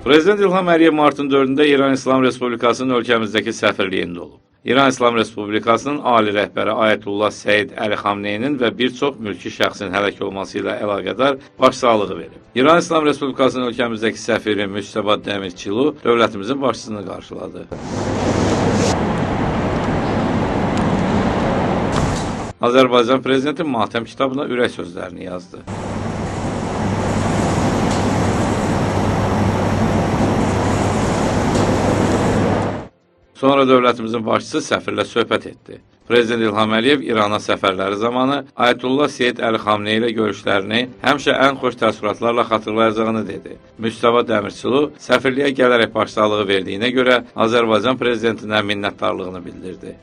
Prezident İlham Əliyev martın 4-də İran İslam Respublikasının ölkəmizdəki səfirliyində olub. İran İslam Respublikasının ali rəhbəri Ayətullah Səid Əli Xamneyinin və bir çox mülki şəxsin həlak olması ilə əlaqədar başsağlığı verib. İran İslam Respublikasının ölkəmizdəki səfiri Müstəba Dəmirçilu dövlətimizin başçısını qarşıladı. Azərbaycan Prezidenti matəm kitabına ürək sözlərini yazdı. Sonra dövlətimizin başçısı səfirlə söhbət etdi. Prezident İlham Əliyev İrana səfərləri zamanı Ayətullah Səid Əli Xamney ilə görüşlərini həmişə ən xoş təəssüratlarla xatırlayacağını dedi. Müstəba Dəmirçilu səfirliyə gələrək başsağlığı verdiyinə görə Azərbaycan Prezidentinə minnətdarlığını bildirdi.